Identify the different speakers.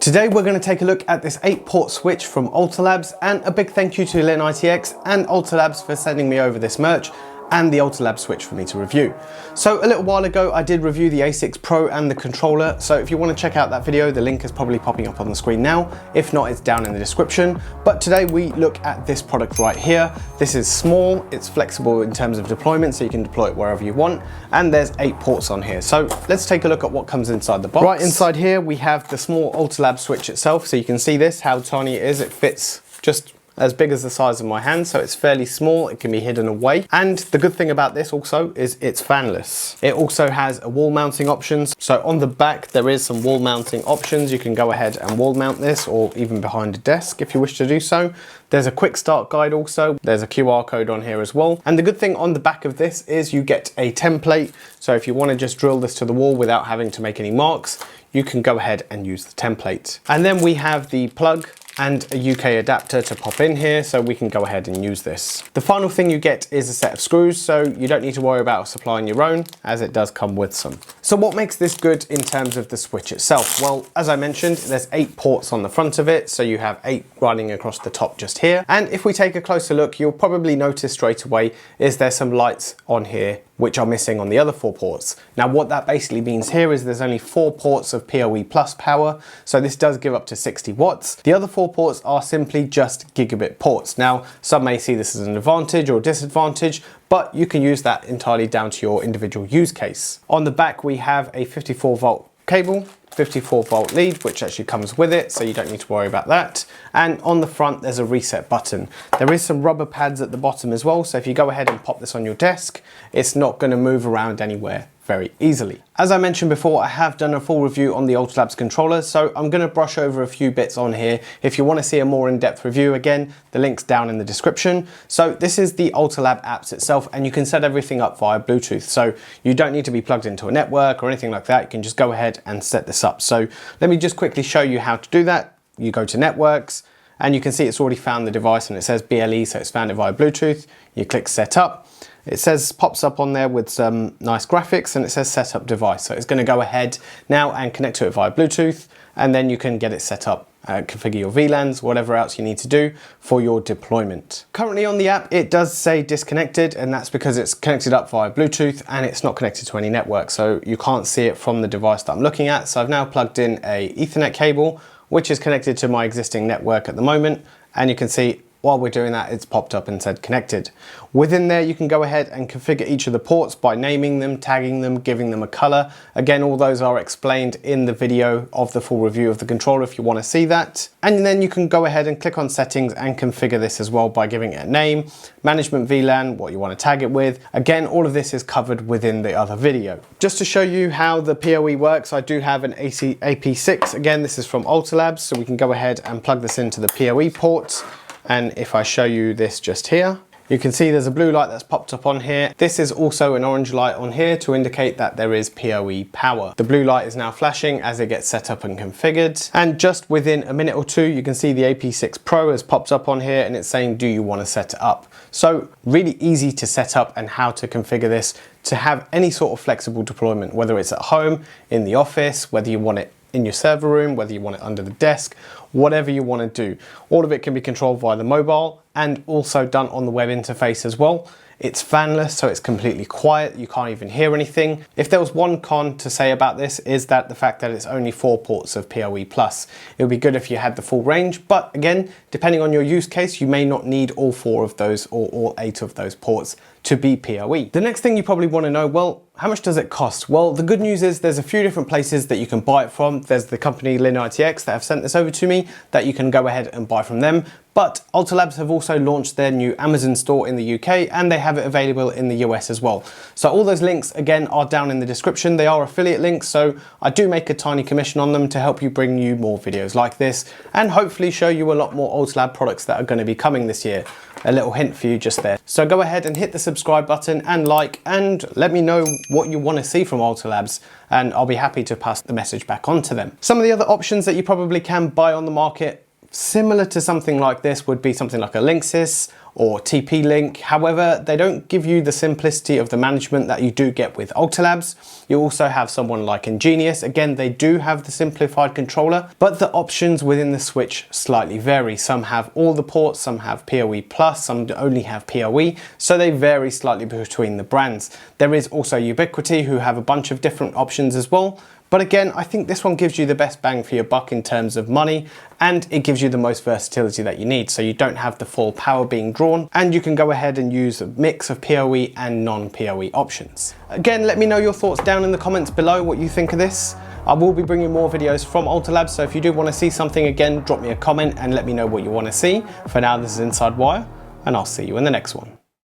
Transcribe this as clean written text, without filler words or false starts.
Speaker 1: Today we're going to take a look at this 8-port switch from Alta, and a big thank you to Lin ITX and Alta for sending me over this merch and the Alta switch for me to review. So a little while ago I did review the A6 Pro and the controller, so if you want to check out that video, the link is probably popping up on the screen now. If not, it's down in the description. But today we look at this product right here. This is small, it's flexible in terms of deployment, so you can deploy it wherever you want, and there's 8 ports on here. So let's take a look at what comes inside the box. Right inside here we have the small Alta switch itself, so you can see this, how tiny it is. It fits just as big as the size of my hand, so it's fairly small, it can be hidden away. And the good thing about this also is it's fanless. It also has a wall mounting options. So on the back there is some wall mounting options. You can go ahead and wall mount this, or even behind a desk if you wish to do so. There's a quick start guide also. There's a QR code on here as well. And the good thing on the back of this is you get a template. So if you want to just drill this to the wall without having to make any marks, you can go ahead and use the template. And then we have the plug and a UK adapter to pop in here, so we can go ahead and use this. The final thing you get is a set of screws, so you don't need to worry about supplying your own, as it does come with some. So what makes this good in terms of the switch itself? Well, as I mentioned, there's 8 ports on the front of it, so you have 8 running across the top just here. And if we take a closer look, you'll probably notice straight away is there's some lights on here which are missing on the other 4 ports. Now what that basically means here is there's only 4 ports of PoE plus power, so this does give up to 60 watts. The other 4 ports are simply just gigabit ports. Now some may see this as an advantage or disadvantage, but you can use that entirely down to your individual use case. On the back we have a 54 volt cable, 54 volt lead, which actually comes with it, so you don't need to worry about that. And on the front there's a reset button. There is some rubber pads at the bottom as well, so if you go ahead and pop this on your desk, it's not going to move around anywhere very easily. As I mentioned before, I have done a full review on the Alta controller, so I'm going to brush over a few bits on here. If you want to see a more in-depth review, again, the link's down in the description. So this is the Alta apps itself, and you can set everything up via Bluetooth. So you don't need to be plugged into a network or anything like that. You can just go ahead and set this up. So let me just quickly show you how to do that. You go to networks, and you can see it's already found the device, and it says BLE, so it's found it via Bluetooth. You click setup. It says, pops up on there with some nice graphics, and it says set up device. So it's going to go ahead now and connect to it via Bluetooth, and then you can get it set up, configure your VLANs, whatever else you need to do for your deployment. Currently on the app, it does say disconnected, and that's because it's connected up via Bluetooth and it's not connected to any network. So you can't see it from the device that I'm looking at. So I've now plugged in a Ethernet cable, which is connected to my existing network at the moment. And you can see while we're doing that, it's popped up and said connected. Within there, you can go ahead and configure each of the ports by naming them, tagging them, giving them a color. Again, all those are explained in the video of the full review of the controller if you want to see that. And then you can go ahead and click on settings and configure this as well by giving it a name, management VLAN, what you want to tag it with. Again, all of this is covered within the other video. Just to show you how the PoE works, I do have an AP6. Again, this is from Alta, so we can go ahead and plug this into the PoE port. And if I show you this just here, you can see there's a blue light that's popped up on here. This is also an orange light on here to indicate that there is PoE power. The blue light is now flashing as it gets set up and configured. And just within a minute or two, you can see the AP6 Pro has popped up on here and it's saying, do you want to set it up? So really easy to set up and how to configure this to have any sort of flexible deployment, whether it's at home, in the office, whether you want it in your server room, whether you want it under the desk, whatever you want to do. All of it can be controlled via the mobile and also done on the web interface as well. It's fanless, so it's completely quiet. You can't even hear anything. If there was one con to say about this is that the fact that it's only 4 ports of PoE+. It would be good if you had the full range, but again, depending on your use case, you may not need all 4 of those or all 8 of those ports to be PoE. The next thing you probably want to know, well, how much does it cost? Well, the good news is there's a few different places that you can buy it from. There's the company Lin ITX that have sent this over to me that you can go ahead and buy from them. But Alta have also launched their new Amazon store in the UK, and they have it available in the US as well. So all those links again are down in the description. They are affiliate links, so I do make a tiny commission on them to help you bring you more videos like this and hopefully show you a lot more Alta products that are going to be coming this year. A little hint for you just there. So go ahead and hit the subscribe button and like, and let me know what you want to see from Alta, and I'll be happy to pass the message back on to them. Some of the other options that you probably can buy on the market Similar to something like this would be something like a Linksys or TP-Link. However, they don't give you the simplicity of the management that you do get with Alta Labs. You also have someone like Ingenious. Again, they do have the simplified controller, but the options within the switch slightly vary. Some have all the ports, some have PoE+, some only have PoE, so they vary slightly between the brands. There is also Ubiquiti, who have a bunch of different options as well. But again, I think this one gives you the best bang for your buck in terms of money, and it gives you the most versatility that you need. So you don't have the full power being drawn, and you can go ahead and use a mix of PoE and non-PoE options. Again, let me know your thoughts down in the comments below, what you think of this. I will be bringing more videos from Alta Labs, so if you do want to see something again, drop me a comment and let me know what you want to see. For now, this is Inside Wire, and I'll see you in the next one.